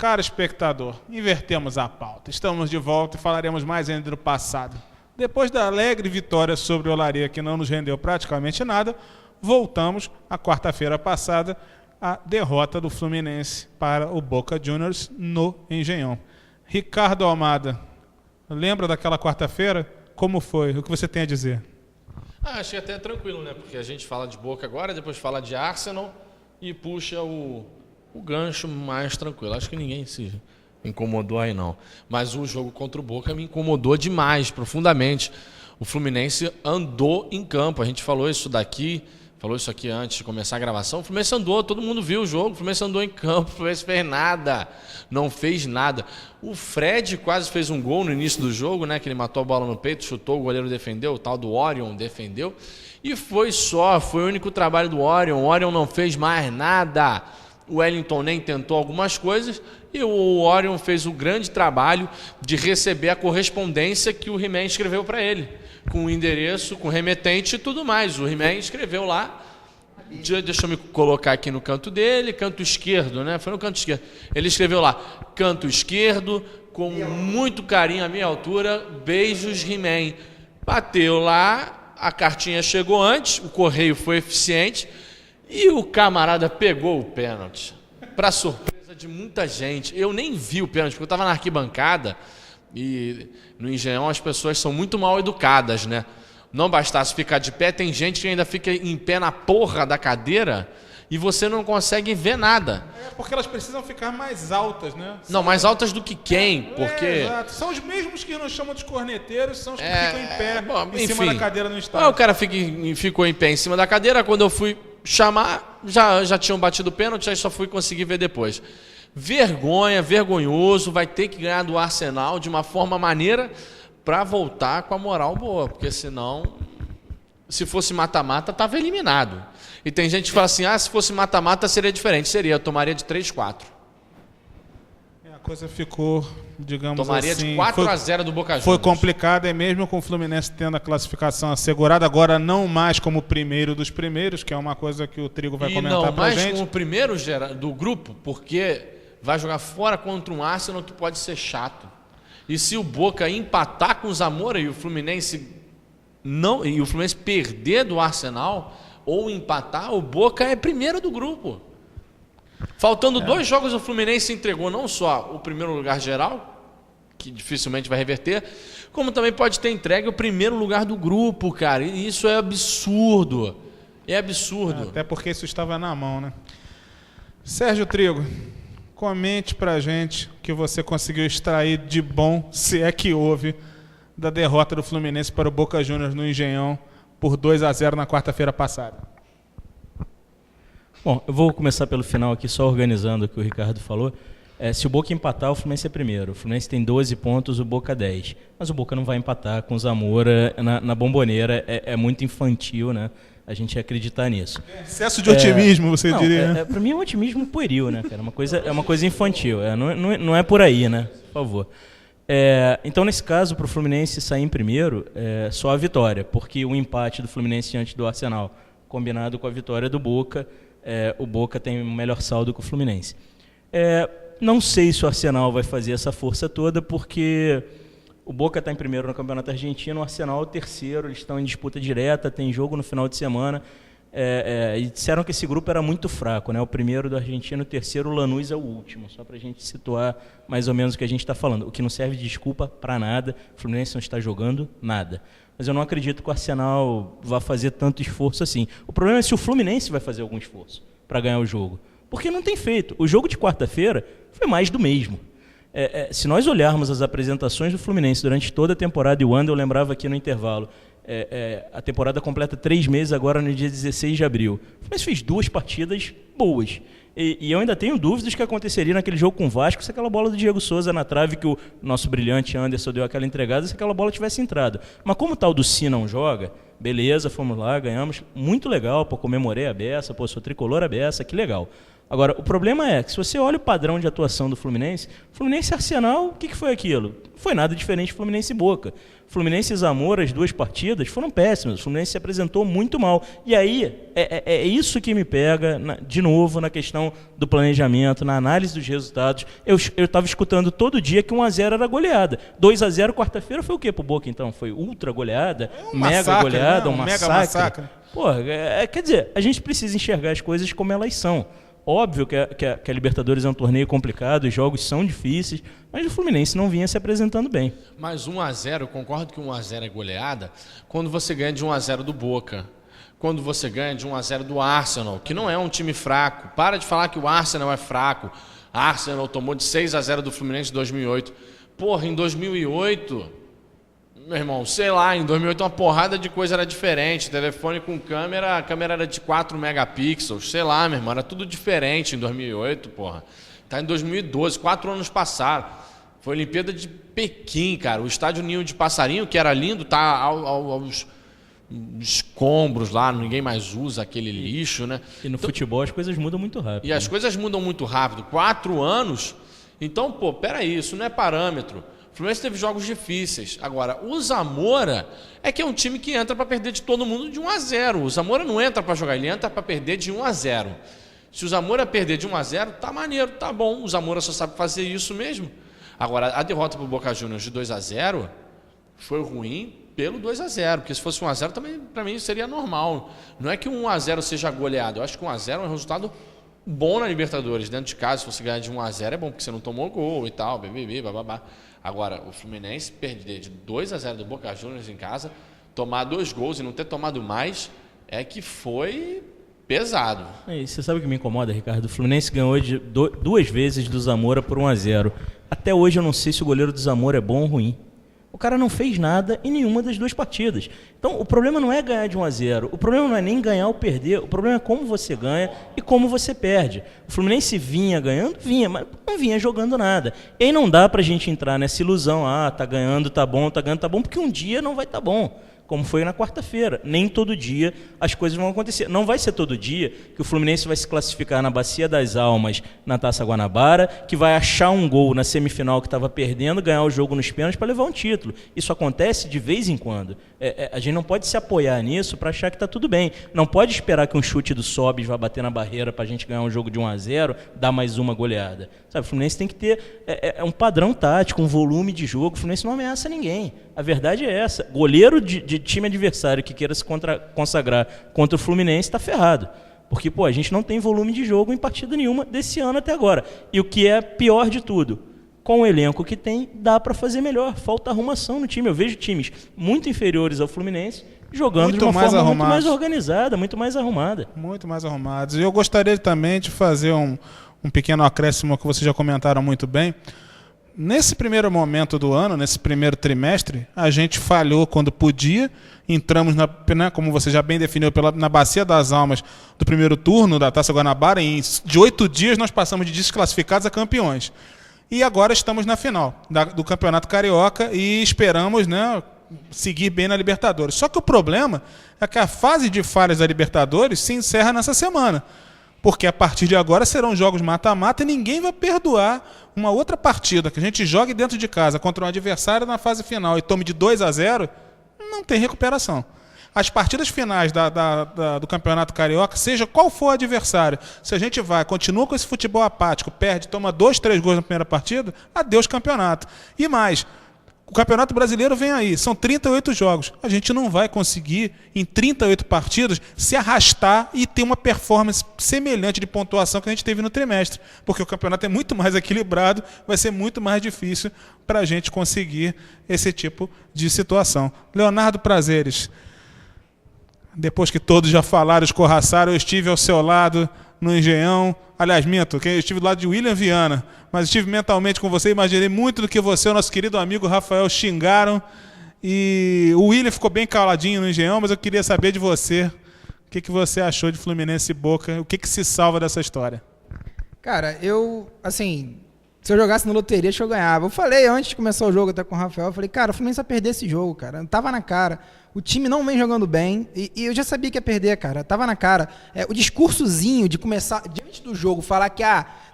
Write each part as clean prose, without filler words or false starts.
Caro espectador, invertemos a pauta. Estamos de volta e falaremos mais ainda do passado. Depois da alegre vitória sobre o Olaria, que não nos rendeu praticamente nada, voltamos à quarta-feira passada, a derrota do Fluminense para o Boca Juniors no Engenhão. Ricardo Almada, lembra daquela quarta-feira? Como foi? O que você tem a dizer? Achei até tranquilo, né? Porque a gente fala de Boca agora, depois fala de Arsenal e puxa o gancho mais tranquilo. Acho que ninguém se incomodou aí, não. Mas o jogo contra o Boca me incomodou demais, profundamente. O Fluminense andou em campo. A gente falou isso aqui antes de começar a gravação. O Fluminense andou, todo mundo viu o jogo. O Fluminense andou em campo, o Fluminense fez nada. Não fez nada. O Fred quase fez um gol no início do jogo, né? Que ele matou a bola no peito, chutou, o goleiro defendeu, o tal do Orion defendeu. E foi o único trabalho do Orion. O Orion não fez mais nada. O Wellington nem tentou algumas coisas e o Orion fez o grande trabalho de receber a correspondência que o He-Man escreveu para ele, com o endereço, com o remetente e tudo mais. O He-Man escreveu lá, deixa eu me colocar aqui no canto dele, canto esquerdo, né? Foi no canto esquerdo. Ele escreveu lá, canto esquerdo, com muito carinho à minha altura, beijos He-Man. Bateu lá, a cartinha chegou antes, o correio foi eficiente, e o camarada pegou o pênalti, para surpresa de muita gente. Eu nem vi o pênalti, porque eu estava na arquibancada, e no Engenhão as pessoas são muito mal educadas, né? Não bastasse ficar de pé, tem gente que ainda fica em pé na porra da cadeira, e você não consegue ver nada. É porque elas precisam ficar mais altas, né? Não, mais altas do que quem? Porque... exato. São os mesmos que nos chamam de corneteiros, são os que ficam em pé, em cima da cadeira no estádio. O cara ficou em pé em cima da cadeira, quando eu fui chamar, já tinham batido o pênalti, aí só fui conseguir ver depois. Vergonhoso, vai ter que ganhar do Arsenal de uma forma maneira para voltar com a moral boa, porque senão, se fosse mata-mata, estava eliminado. E tem gente que fala assim, se fosse mata-mata seria diferente. Seria, eu tomaria de 3-4. A coisa ficou, digamos tomaria assim... de 4-0 do Boca Juniors. Foi complicado, mesmo com o Fluminense tendo a classificação assegurada, agora não mais como o primeiro dos primeiros, que é uma coisa que o Trigo vai comentar pra gente. E não mais como o primeiro do grupo, porque vai jogar fora contra um Arsenal que pode ser chato. E se o Boca empatar com o Zamora e o Fluminense perder do Arsenal ou empatar, o Boca é primeiro do grupo. Faltando 2 jogos, o Fluminense entregou não só o primeiro lugar geral, que dificilmente vai reverter, como também pode ter entregue o primeiro lugar do grupo, cara. E isso é absurdo. É absurdo. Até porque isso estava na mão, né? Sérgio Trigo, comente pra gente o que você conseguiu extrair de bom, se é que houve, da derrota do Fluminense para o Boca Juniors no Engenhão por 2-0 na quarta-feira passada. Bom, eu vou começar pelo final aqui, só organizando o que o Ricardo falou. Se o Boca empatar, o Fluminense é primeiro. O Fluminense tem 12 pontos, o Boca 10. Mas o Boca não vai empatar com o Zamora na Bomboneira. É muito infantil, né? A gente acreditar nisso. Excesso de otimismo, você diria. Para mim é um otimismo pueril, né, cara? É uma coisa infantil. Não é por aí, né? Por favor. Então, nesse caso, para o Fluminense sair em primeiro, só a vitória. Porque o empate do Fluminense diante do Arsenal, combinado com a vitória do Boca, o Boca tem um melhor saldo que o Fluminense. Não sei se o Arsenal vai fazer essa força toda, porque o Boca está em primeiro no Campeonato Argentino, o Arsenal é o terceiro, eles estão em disputa direta, tem jogo no final de semana. E disseram que esse grupo era muito fraco, né? O primeiro do Argentino, o terceiro, o Lanús é o último, só para a gente situar mais ou menos o que a gente está falando. O que não serve de desculpa para nada, o Fluminense não está jogando nada. Mas eu não acredito que o Arsenal vá fazer tanto esforço assim. O problema é se o Fluminense vai fazer algum esforço para ganhar o jogo. Porque não tem feito. O jogo de quarta-feira foi mais do mesmo. Se nós olharmos as apresentações do Fluminense durante toda a temporada, e o André eu lembrava aqui no intervalo, a temporada completa 3 meses agora no dia 16 de abril. O Fluminense fez 2 partidas boas. E eu ainda tenho dúvidas do que aconteceria naquele jogo com o Vasco se aquela bola do Diego Souza na trave que o nosso brilhante Anderson deu aquela entregada, se aquela bola tivesse entrado. Mas como o tal do Si não joga, beleza, fomos lá, ganhamos, muito legal, comemorei a beça, sou tricolor a beça, que legal. Agora, o problema é que se você olha o padrão de atuação do Fluminense e Arsenal, o que foi aquilo? Não foi nada diferente de Fluminense e Boca. Fluminense e Zamora, as duas partidas, foram péssimas. O Fluminense se apresentou muito mal. E aí, é isso que me pega, de novo, na questão do planejamento, na análise dos resultados. Eu estava escutando todo dia que 1-0 era goleada. 2-0 quarta-feira foi o quê pro Boca, então? Foi ultra goleada? Mega massacre, goleada? né? Um Mega massacre? Pô, quer dizer, a gente precisa enxergar as coisas como elas são. Óbvio que a Libertadores é um torneio complicado, os jogos são difíceis, mas o Fluminense não vinha se apresentando bem. Mas 1-0, eu concordo que 1-0 é goleada quando você ganha de 1-0 do Boca, quando você ganha de 1-0 do Arsenal, que não é um time fraco. Para de falar que o Arsenal é fraco. Arsenal tomou de 6-0 do Fluminense em 2008. Porra, em 2008... Meu irmão, sei lá, em 2008 uma porrada de coisa era diferente. Telefone com câmera, a câmera era de 4 megapixels. Sei lá, meu irmão, era tudo diferente em 2008, porra. Tá em 2012, 4 anos passaram. Foi a Olimpíada de Pequim, cara. O estádio Ninho de Passarinho, que era lindo, tá aos escombros lá, ninguém mais usa aquele lixo, né? E no futebol as coisas mudam muito rápido. E as coisas mudam muito rápido. 4 anos? Então, pô, peraí, isso não é parâmetro. O Fluminense teve jogos difíceis. Agora, o Zamora é que é um time que entra para perder de todo mundo de 1-0. O Zamora não entra para jogar, ele entra para perder de 1-0. Se o Zamora perder de 1-0, tá maneiro, tá bom. O Zamora só sabe fazer isso mesmo. Agora, a derrota para o Boca Juniors de 2-0 foi ruim pelo 2-0, porque se fosse 1-0 também para mim seria normal. Não é que 1-0 seja goleado. Eu acho que 1-0 é um resultado bom na Libertadores. Dentro de casa, se você ganhar de 1-0 é bom, porque você não tomou gol e tal, bababá. Agora, o Fluminense perder de 2-0 do Boca Juniors em casa, tomar 2 gols e não ter tomado mais, é que foi pesado. E você sabe o que me incomoda, Ricardo? O Fluminense ganhou 2 vezes do Zamora por 1-0. Até hoje eu não sei se o goleiro do Zamora é bom ou ruim. O cara não fez nada em nenhuma das 2 partidas. Então, o problema não é ganhar de 1-0. O problema não é nem ganhar ou perder. O problema é como você ganha e como você perde. O Fluminense vinha ganhando? Vinha, mas não vinha jogando nada. E aí não dá pra gente entrar nessa ilusão. Tá ganhando, tá bom, tá ganhando, tá bom, porque um dia não vai tá bom. Como foi na quarta-feira. Nem todo dia as coisas vão acontecer. Não vai ser todo dia que o Fluminense vai se classificar na Bacia das Almas, na Taça Guanabara, que vai achar um gol na semifinal que estava perdendo, ganhar o jogo nos pênaltis para levar um título. Isso acontece de vez em quando. A gente não pode se apoiar nisso para achar que está tudo bem. Não pode esperar que um chute do Sobis vá bater na barreira para a gente ganhar um jogo de 1-0, dar mais uma goleada. Sabe, o Fluminense tem que ter um padrão tático, um volume de jogo. O Fluminense não ameaça ninguém. A verdade é essa. Goleiro de time adversário que queira se consagrar contra o Fluminense está ferrado. Porque, a gente não tem volume de jogo em partida nenhuma desse ano até agora. E o que é pior de tudo, com o elenco que tem, dá para fazer melhor. Falta arrumação no time. Eu vejo times muito inferiores ao Fluminense jogando muito de uma forma muito mais organizada, muito mais arrumada. Muito mais arrumados. E eu gostaria também de fazer um pequeno acréscimo que vocês já comentaram muito bem. Nesse primeiro momento do ano, nesse primeiro trimestre, a gente falhou quando podia. Entramos, como você já bem definiu, na Bacia das Almas do primeiro turno da Taça Guanabara. De 8 dias nós passamos de desclassificados a campeões. E agora estamos na final do Campeonato Carioca e esperamos, seguir bem na Libertadores. Só que o problema é que a fase de falhas da Libertadores se encerra nessa semana. Porque a partir de agora serão jogos mata-mata e ninguém vai perdoar uma outra partida que a gente jogue dentro de casa contra um adversário na fase final e tome de 2-0, não tem recuperação. As partidas finais do Campeonato Carioca, seja qual for o adversário, se a gente continua com esse futebol apático, perde, toma 2, 3 gols na primeira partida, adeus campeonato. E mais, o Campeonato Brasileiro vem aí, são 38 jogos. A gente não vai conseguir, em 38 partidas, se arrastar e ter uma performance semelhante de pontuação que a gente teve no trimestre. Porque o campeonato é muito mais equilibrado, vai ser muito mais difícil para a gente conseguir esse tipo de situação. Leonardo Prazeres, depois que todos já falaram, escorraçaram, eu estive ao seu lado no Engenhão. Aliás, minto, eu estive do lado de William Viana, mas estive mentalmente com você, imaginei muito do que você e o nosso querido amigo Rafael xingaram. E o William ficou bem caladinho no Engenhão, mas eu queria saber de você, o que você achou de Fluminense e Boca, o que se salva dessa história? Cara, eu, Se eu jogasse na loteria, acho que eu ganhava. Eu falei antes de começar o jogo até com o Rafael, eu falei, cara, o Fluminense vai perder esse jogo, cara. Tava na cara. O time não vem jogando bem e eu já sabia que ia perder, cara. Tava na cara. O discursozinho de começar, diante do jogo, falar que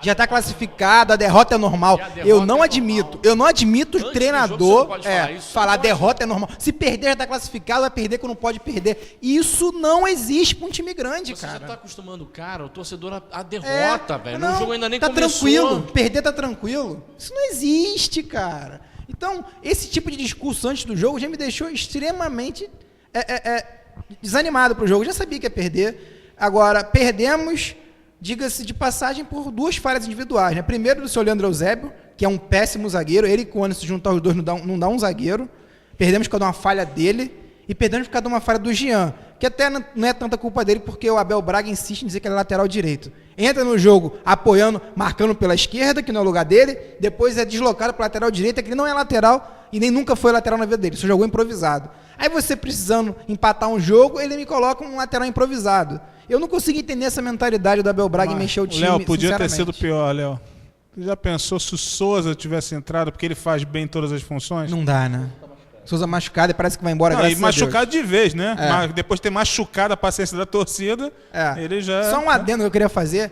já tá classificado, a derrota é normal. Eu não admito. Eu não admito o treinador falar derrota é normal. Se perder, já tá classificado, vai perder quando não pode perder. Isso não existe pra um time grande, cara. Você já tá acostumando o cara, o torcedor, a derrota, velho. O jogo ainda nem tá começou. Tranquilo. Perder tá tranquilo. Isso não existe, cara. Então, esse tipo de discurso antes do jogo já me deixou extremamente desanimado pro jogo. Eu já sabia que ia perder. Agora, perdemos, diga-se de passagem, por 2 falhas individuais. Né? Primeiro, do seu Leandro Eusébio, que é um péssimo zagueiro. Ele com o Anderson juntar os dois não dá um zagueiro. Perdemos por causa de uma falha dele. E perdemos por causa de uma falha do Jean, que até não é tanta culpa dele, porque o Abel Braga insiste em dizer que ele é lateral direito. Entra no jogo apoiando, marcando pela esquerda, que não é o lugar dele, depois é deslocado para lateral direita, que ele não é lateral e nem nunca foi lateral na vida dele, só jogou improvisado. Aí você precisando empatar um jogo, ele me coloca um lateral improvisado. Eu não consigo entender essa mentalidade do Abel Braga em mexer o time, Léo, podia ter sido pior, Léo. Você já pensou se o Souza tivesse entrado, porque ele faz bem todas as funções? Não dá, né? Souza machucado e parece que vai embora, graças a Deus. Machucado de vez, né? Depois de ter machucado a paciência da torcida, ele já... Só um adendo que eu queria fazer.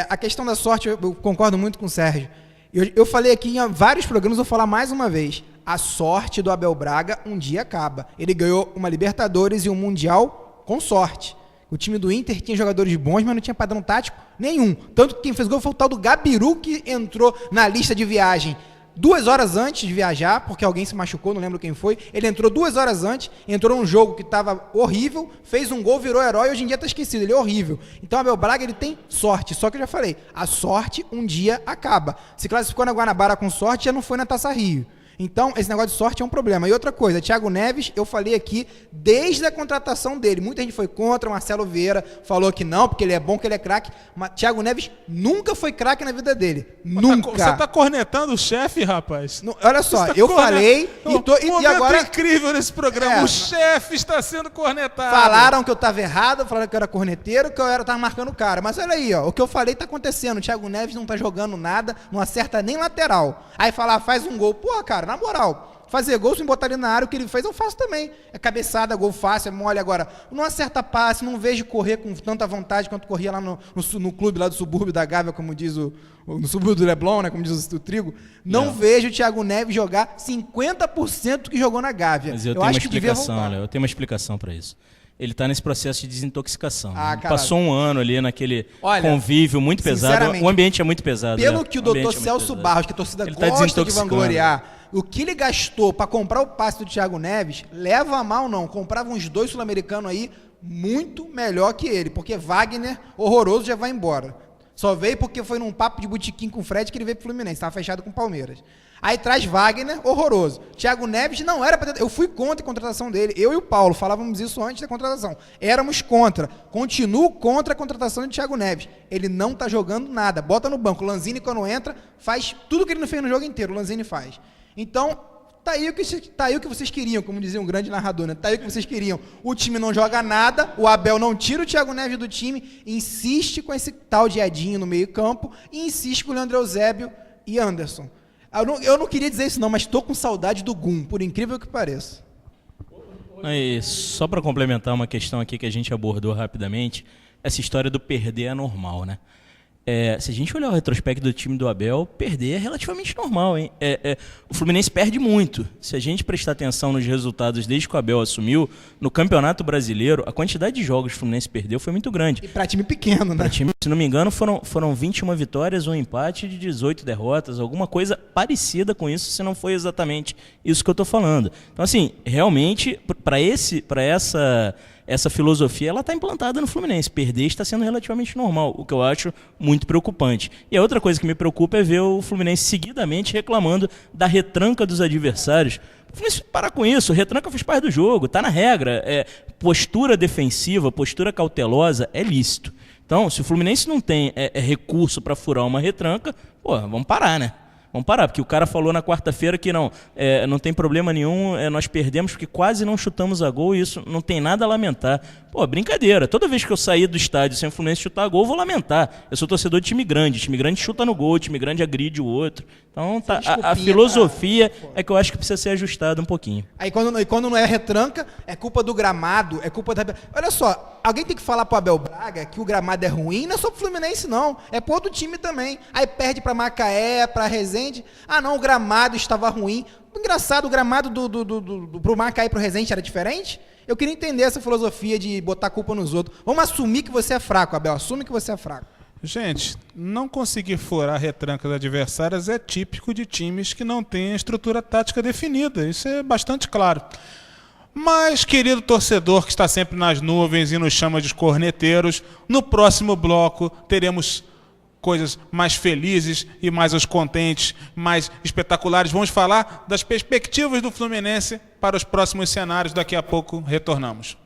A questão da sorte, eu concordo muito com o Sérgio. Eu falei aqui em vários programas, vou falar mais uma vez. A sorte do Abel Braga um dia acaba. Ele ganhou uma Libertadores e um Mundial com sorte. O time do Inter tinha jogadores bons, mas não tinha padrão tático nenhum. Tanto que quem fez gol foi o tal do Gabiru, que entrou na lista de viagem 2 horas antes de viajar, porque alguém se machucou, não lembro quem foi. Ele entrou 2 horas antes, entrou num jogo que estava horrível, fez um gol, virou herói, hoje em dia está esquecido, ele é horrível. Então o Abel Braga, ele tem sorte, só que eu já falei, a sorte um dia acaba. Se classificou na Guanabara com sorte, já não foi na Taça Rio. Então, esse negócio de sorte é um problema. E outra coisa, Thiago Neves, eu falei aqui desde a contratação dele. Muita gente foi contra, Marcelo Vieira falou que não, porque ele é bom, que ele é craque. Mas Thiago Neves nunca foi craque na vida dele. Nunca. Você tá cornetando o chefe, rapaz? Não, olha só, eu falei e agora... incrível nesse programa. O chefe está sendo cornetado. Falaram que eu estava errado, falaram que eu era corneteiro, que eu estava marcando o cara. Mas olha aí, ó, o que eu falei está acontecendo. O Thiago Neves não está jogando nada, não acerta nem lateral. Aí falar, faz um gol. Pô, cara, na moral, fazer gol sem botar ele na área, o que ele fez eu faço também. É cabeçada, gol fácil, é mole. Agora, não acerta passe, não vejo correr com tanta vontade quanto corria lá no clube lá do subúrbio da Gávea, como diz no subúrbio do Leblon, né, como diz o Trigo. Não vejo o Thiago Neves jogar 50% que jogou na Gávea. Mas eu tenho uma explicação, Léo, eu tenho uma explicação para isso. Ele está nesse processo de desintoxicação. Passou um ano ali naquele convívio muito pesado. O ambiente é muito pesado. Pelo que o doutor Celso Barros, que a torcida gosta de vangloriar, o que ele gastou para comprar o passe do Thiago Neves, leva a mal não. Comprava uns 2 sul-americanos aí muito melhor que ele, porque Wagner, horroroso, já vai embora. Só veio porque foi num papo de botequim com o Fred que ele veio pro Fluminense, estava fechado com o Palmeiras. Aí traz Wagner, horroroso. Thiago Neves não era para ter... Eu fui contra a contratação dele. Eu e o Paulo falávamos isso antes da contratação. Éramos contra. Continuo contra a contratação de Thiago Neves. Ele não está jogando nada. Bota no banco. O Lanzini, quando entra, faz tudo que ele não fez no jogo inteiro. O Lanzini faz. Então, tá aí o que vocês queriam, como dizia um grande narrador, né? Tá aí o que vocês queriam. O time não joga nada, o Abel não tira o Thiago Neves do time, insiste com esse tal de Edinho no meio campo e insiste com o Leandro Eusébio e Anderson. Eu não queria dizer isso não, mas estou com saudade do Gum, por incrível que pareça. E só para complementar uma questão aqui que a gente abordou rapidamente, essa história do perder é normal, né? Se a gente olhar o retrospecto do time do Abel, perder é relativamente normal, hein? O Fluminense perde muito. Se a gente prestar atenção nos resultados desde que o Abel assumiu, no Campeonato Brasileiro, a quantidade de jogos que o Fluminense perdeu foi muito grande. E para time pequeno, né? Se não me engano, foram 21 vitórias, um empate de 18 derrotas, alguma coisa parecida com isso, se não foi exatamente isso que eu estou falando. Então, assim, realmente, para essa filosofia, ela está implantada no Fluminense. Perder está sendo relativamente normal, o que eu acho muito preocupante. E a outra coisa que me preocupa é ver o Fluminense seguidamente reclamando da retranca dos adversários. O Fluminense parar com isso, retranca faz parte do jogo, está na regra. Postura defensiva, postura cautelosa é lícito. Então, se o Fluminense não tem recurso para furar uma retranca, vamos parar, né? Vamos parar, porque o cara falou na quarta-feira que não tem problema nenhum, nós perdemos porque quase não chutamos a gol e isso não tem nada a lamentar. Pô, brincadeira. Toda vez que eu sair do estádio sem o Fluminense chutar gol, eu vou lamentar. Eu sou torcedor de time grande. Time grande chuta no gol, time grande agride o outro. Então a filosofia é que eu acho que precisa ser ajustada um pouquinho. Aí quando não é retranca, é culpa do gramado, é culpa da... Olha só, alguém tem que falar pro Abel Braga que o gramado é ruim, não é só pro Fluminense não, é pro outro time também. Aí perde pra Macaé, pra Resende. Ah não, o gramado estava ruim. Engraçado, o gramado pro Macaé e pro Resende era diferente? Eu queria entender essa filosofia de botar a culpa nos outros. Vamos assumir que você é fraco, Abel, assume que você é fraco. Gente, não conseguir furar retrancas adversárias é típico de times que não têm a estrutura tática definida. Isso é bastante claro. Mas, querido torcedor que está sempre nas nuvens e nos chama de corneteiros, no próximo bloco teremos coisas mais felizes e mais contentes, mais espetaculares. Vamos falar das perspectivas do Fluminense para os próximos cenários. Daqui a pouco retornamos.